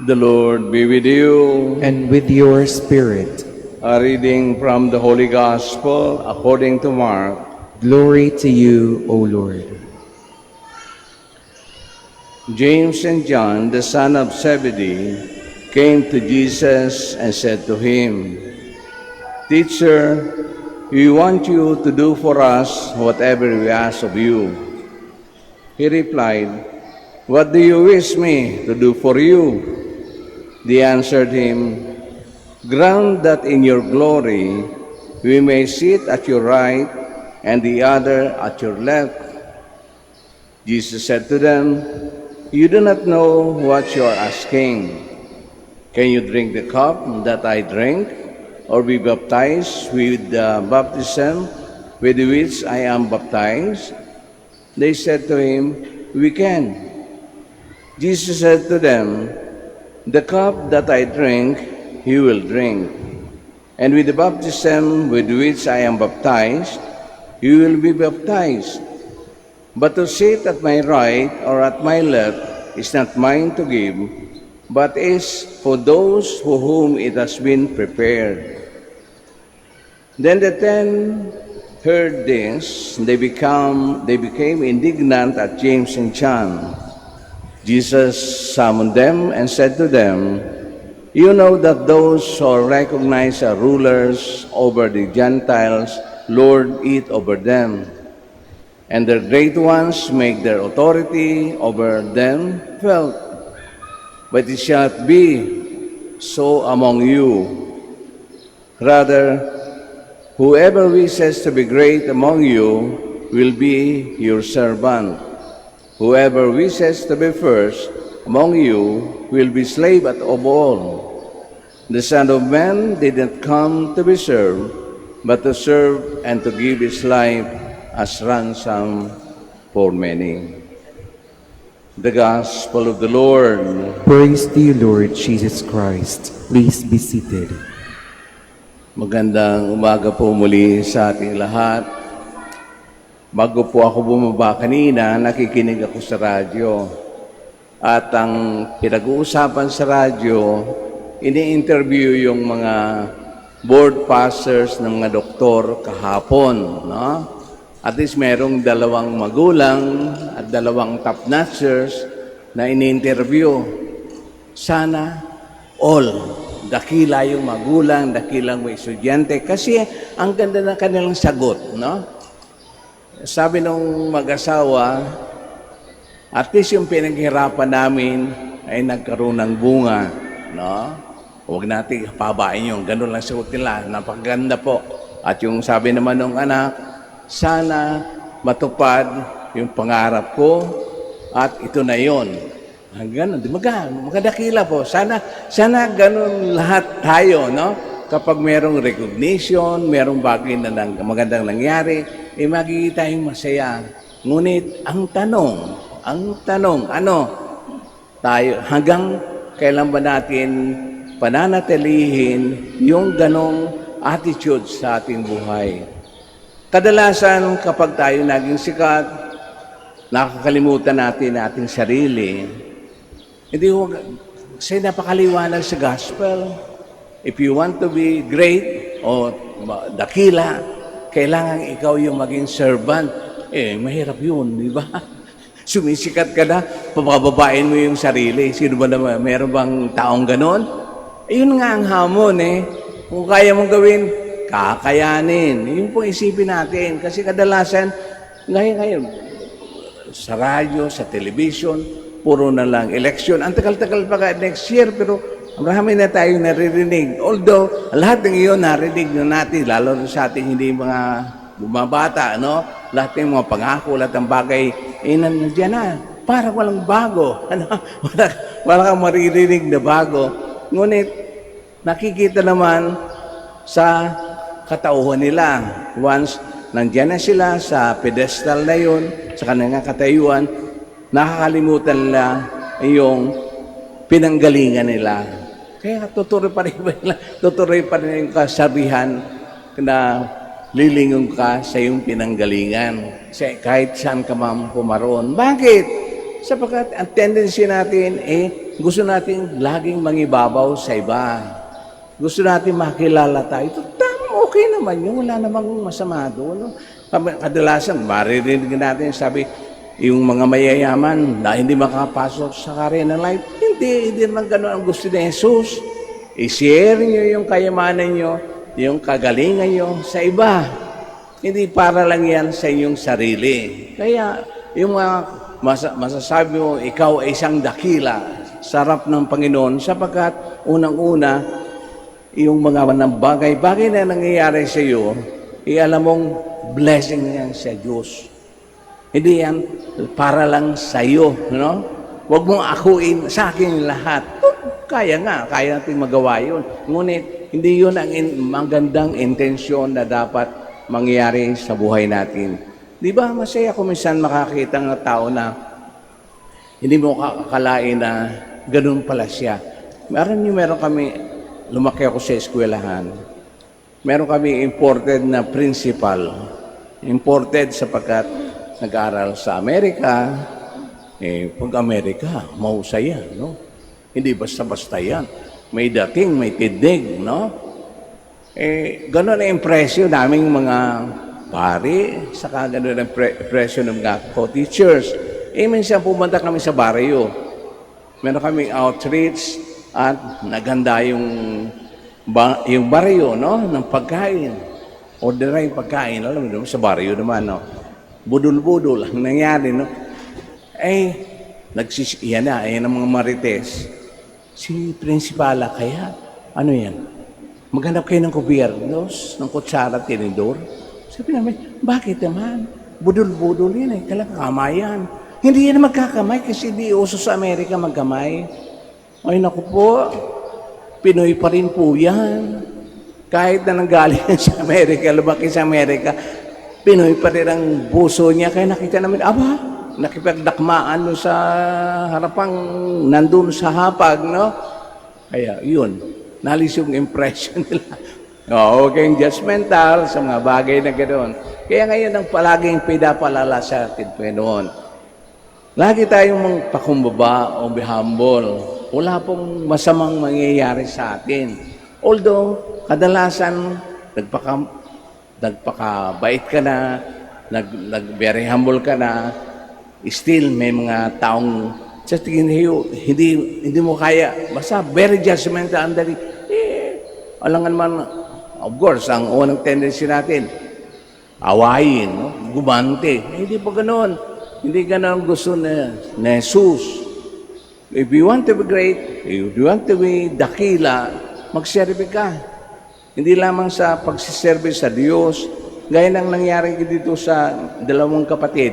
The Lord be with you. And with your spirit. A reading from the Holy Gospel according to Mark. Glory to you, O Lord. James and John, the son of Zebedee, came to Jesus and said to him, "Teacher, we want you to do for us whatever we ask of you." He replied, "What do you wish me to do for you?" They answered him, "Grant that in your glory we may sit at your right and the other at your left." Jesus said to them, "You do not know what you are asking. Can you drink the cup that I drink, or be baptized with the baptism with which I am baptized?" They said to him, "We can." Jesus said to them, "The cup that I drink, you will drink, and with the baptism with which I am baptized, you will be baptized. But to sit at my right or at my left is not mine to give, but is for those for whom it has been prepared." Then the 10 heard this. They became indignant at James and John. Jesus summoned them and said to them, "You know that those who are recognized as rulers over the Gentiles lord it over them, and their great ones make their authority over them felt. But it shall not be so among you. Rather, whoever wishes to be great among you will be your servant. Whoever wishes to be first among you will be slave of all. The Son of Man did not come to be served, but to serve and to give his life as ransom for many." The Gospel of the Lord. Praise to you, Lord Jesus Christ. Please be seated. Magandang umaga po muli sa ating lahat. Bago po ako bumaba kanina, nakikinig ako sa radyo. At ang pinag-uusapan sa radyo, ini-interview yung mga board passers ng mga doktor kahapon. No? At least merong 2 magulang at 2 top nurses na ini-interview. Sana all, dakila yung magulang, dakilang may estudyante. Kasi ang ganda ng kanilang sagot, no? Sabi nung mag-asawa, at least yung pinaghirapan namin ay nagkaroon ng bunga, no? Huwag natin pabain yung ganun lang sagot nila, napakaganda po. At yung sabi naman ng anak, sana matupad yung pangarap ko at ito na yon. Ganun, di magkadakila po. Sana ganun lahat tayo, no? Kapag merong recognition, merong bagay na magandang nangyari, makikita yung masaya. Ngunit ang tanong, ano? Tayo, hanggang kailan ba natin pananatilihin yung ganong attitude sa ating buhay? Kadalasan, kapag tayo naging sikat, nakakalimutan natin ating sarili. Hindi ko, kasi napakaliwanag sa gospel. If you want to be great o dakila, kailangan ikaw yung maging servant. Mahirap yun, di ba? Sumisikat ka na, pabababain mo yung sarili. Sino ba naman? Meron bang taong ganon? Yun nga ang hamon Kung kaya mong gawin, kakayanin. Yun po isipin natin. Kasi kadalasan, ngayon, sa radyo, sa television, puro na lang election. Ang tagal-tagal pa next year, pero marami na tayong naririnig. Although, lahat ng iyon narinig na natin, lalo sa ating hindi mga bumabata, no? Lahat ng mga pangako, lahat ng bagay, nandiyan na. Parang walang bago. Wala kang maririnig na bago. Ngunit, nakikita naman sa katauhan nila. Once, nandiyan na sila sa pedestal na yun, sa kanilang katayuan, nakakalimutan nila yung pinanggalingan nila. Kaya tutuloy pa rin yung kasabihan na lilingon ka sa iyong pinanggalingan. Kahit saan ka man pumaroon. Bakit? Sapagkat ang tendency natin, gusto natin laging mangibabaw sa iba. Gusto natin makilala tayo. Ito, okay naman yun. Wala namang masama doon. No? Kadalasan, maririnig natin, sabi, yung mga mayayaman na hindi makapasok sa career ng life, hindi naman ganun ang gusto ni Jesus. I-share nyo yung kayamanan nyo, yung kagalingan nyo sa iba. Hindi para lang yan sa inyong sarili. Kaya, yung mga masasabi mo, ikaw ay isang dakila sa harap ng Panginoon, sapagkat unang-una, yung mga bagay na nangyayari sa iyo, alam mong blessing yan sa Diyos. Hindi yan para lang sa iyo, no? Huwag mong akuin sa akin lahat. Kaya natin magawa yun. Ngunit, hindi yun ang magandang intensyon na dapat mangyari sa buhay natin. Di ba, masaya kung minsan makakita ng tao na hindi mo kakalain na ganun pala siya. Meron kami, lumaki ako sa eskwelahan. Meron kami imported na principal. Imported sapagkat nag-aral sa Amerika. Pag Amerika, mahusay yan, no? Hindi basta-basta yan. May dating, may tindig, no? Ganun ang impresyon naming mga pari, saka ganun ang impresyon ng mga co-teachers. Minsan pumunta kami sa baryo. Meron kaming outreach at naganda yung baryo, no? Ng pagkain. Order yung pagkain. Alam mo, sa baryo naman, no? Budol-budol ang nangyari, no? Yan ang mga marites. Si Prinsipala kaya, ano yan? Maghanap kayo ng gobyerno, ng kutsara, tinidor. Sabi namin, bakit naman? Budol-budol yan kamayan. Hindi yan magkakamay kasi di uso sa Amerika magkamay. Ay naku po, Pinoy pa rin po yan. Kahit na nanggaling sa Amerika, lumaki sa Amerika, Pinoy pa rin ang buso niya. Kaya nakita namin, nakipagdakmaan no sa harapang nandun sa hapag, no? Kaya yun, nalis yung impression nila. Okay, judgmental sa mga bagay na ganoon. Kaya ngayon ang palaging pinapalala sa atin, Panginoon. Lagi tayong magpakumbaba o be humble. Wala pong masamang mangyayari sa atin. Although, kadalasan, nagpakabait ka na, very humble ka na, still may mga taong sa tingin hindi mo kaya. Basta very judgmental ang dali. Alangan man, of course, ang unang tendency natin, awayin, no? Gumante. Hindi pa ganoon. Hindi ganoon gusto na Jesus. If you want to be great, if you want to be dakila, magserve ka. Hindi lamang sa pagsiserve sa Diyos, gaya ng nangyari dito sa dalawang kapatid.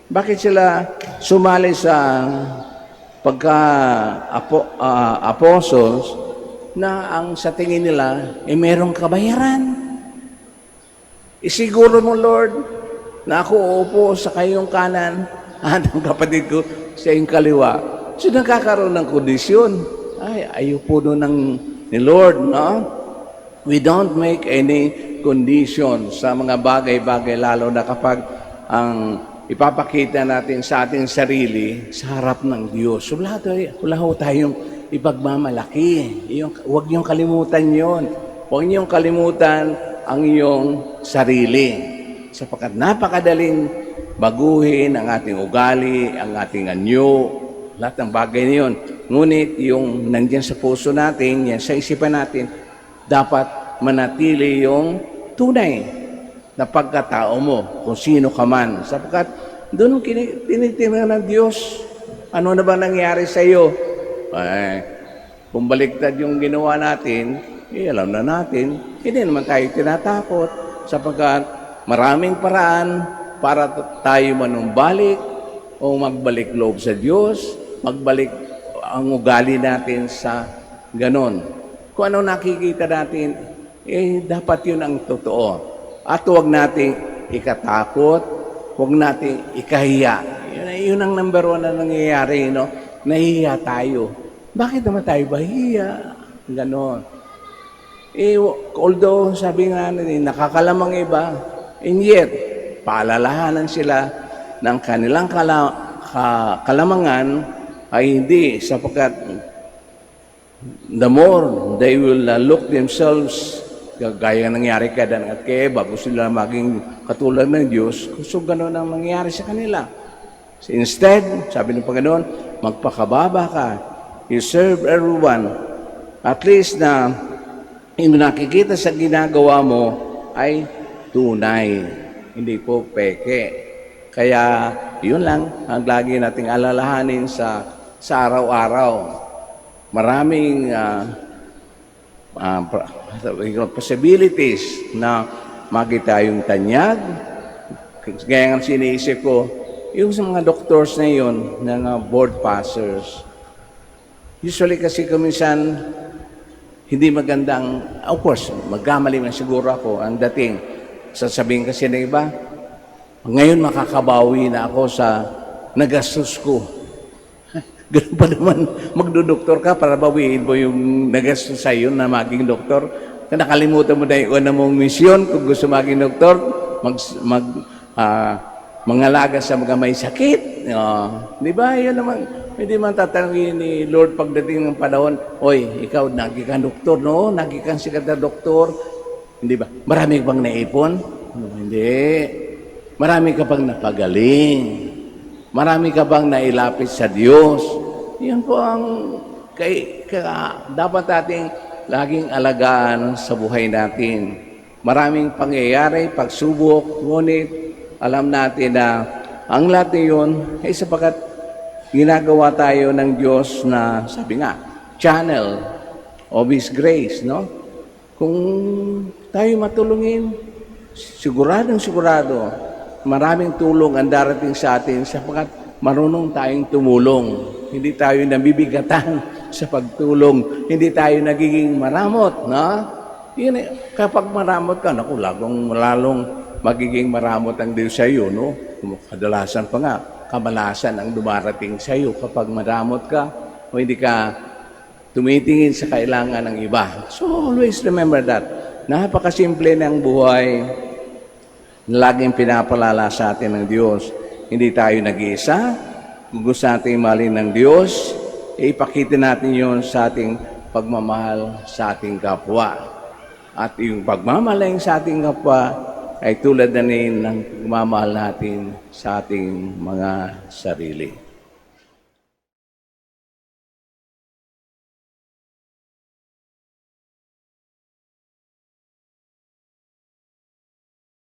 Bakit sila sumali sa pagka-apostles na ang sa tingin nila merong kabayaran? Isiguro mo, Lord, na ako uupo sa kayong kanan at ang kapatid ko sa iyong kaliwa. So nakakaroon ng kondisyon. Ayaw po doon ni Lord, no? We don't make any condition sa mga bagay-bagay, lalo na kapag ang ipapakita natin sa ating sarili sa harap ng Diyos. So wala ho tayong ipagmamalaki. Huwag niyong kalimutan yon. Huwag niyong kalimutan ang iyong sarili. Sapagkat napakadaling baguhin ang ating ugali, ang ating anyo, lahat ng bagay na yun. Ngunit yung nandiyan sa puso natin, yan sa isipan natin, dapat manatili yung tunay na pagkatao mo, kung sino ka man. Sapagkat doon tinitingnan ng Diyos, ano na ba nangyari sa iyo? Kung baliktad yung ginawa natin, alam na natin, hindi naman tayo tinatakot sapagkat maraming paraan para tayo manumbalik o magbalik loob sa Diyos, magbalik ang ugali natin sa ganon. Kung ano nakikita natin, dapat yun ang totoo. At huwag nating ikatakot, huwag nating ikahiya. Yun ang number one na nangyayari, no? Nahihiya tayo. Bakit naman tayo bahiya? Ganon. Although, sabi nga natin, nakakalamang iba, and yet, paalalahanan sila ng kanilang kalamangan ay hindi, sapagkat the more they will look themselves, gaya ng nangyari kay Adan at kay Eva, gusto nila maging katulad ng Diyos, gusto gano'n ang mangyari sa kanila. So instead, sabi ng Panginoon, magpakababa ka, you serve everyone, at least na yung nakikita sa ginagawa mo ay tunay, hindi po peke. Kaya yun lang ang lagi nating alalahanin sa araw-araw. Maraming possibilities na makita yung tanyag. Gaya nga siniisip ko, yung sa mga doctors na yun, ng board passers, usually kasi kuminsan, hindi magandang, of course, magkamali na siguro ako ang dating. Sasabihin kasi ng iba, ngayon makakabawi na ako sa nagastos ko. Ganun pa naman, magdodoktor ka para bawiin mo yung nagastos sa iyo na maging doktor. Nakalimutan mo na yung una mong misyon kung gusto maging doktor, mangalaga sa mga may sakit. Di ba? Yun naman, hindi man tatanungin ni Lord pagdating ng panahon, oy, ikaw, naging doktor, no? Naging sikat na doktor. Hindi ba? Marami ka bang naipon? Hindi. Marami ka bang napagaling? Marami ka bang nailapit sa Diyos? Yan po ang dapat nating laging alagaan sa buhay natin. Maraming pangyayari, pagsubok, ngunit alam natin na ang lahat na yun ay sapagkat ginagawa tayo ng Diyos na, sabi nga, channel of His grace, no? Kung tayo matulungin, sigurado, maraming tulong ang darating sa atin sapagkat marunong tayong tumulong. Hindi tayo nabibigatan sa pagtulong. Hindi tayo nagiging maramot. No? Kapag maramot ka, naku, lalong magiging maramot ang Diyos sa iyo. No? Kadalasan pa nga, kamalasan ang dumarating sa iyo kapag maramot ka o hindi ka tumitingin sa kailangan ng iba. So always remember that. Napakasimple ng buhay na laging pinapalala sa atin ng Diyos. Hindi tayo nag-iisa. Kung gusto natin mahalin ng Diyos, ipakita natin yon sa ating pagmamahal sa ating kapwa. At yung pagmamahal sa ating kapwa ay tulad na rin ng pagmamahal natin sa ating mga sarili.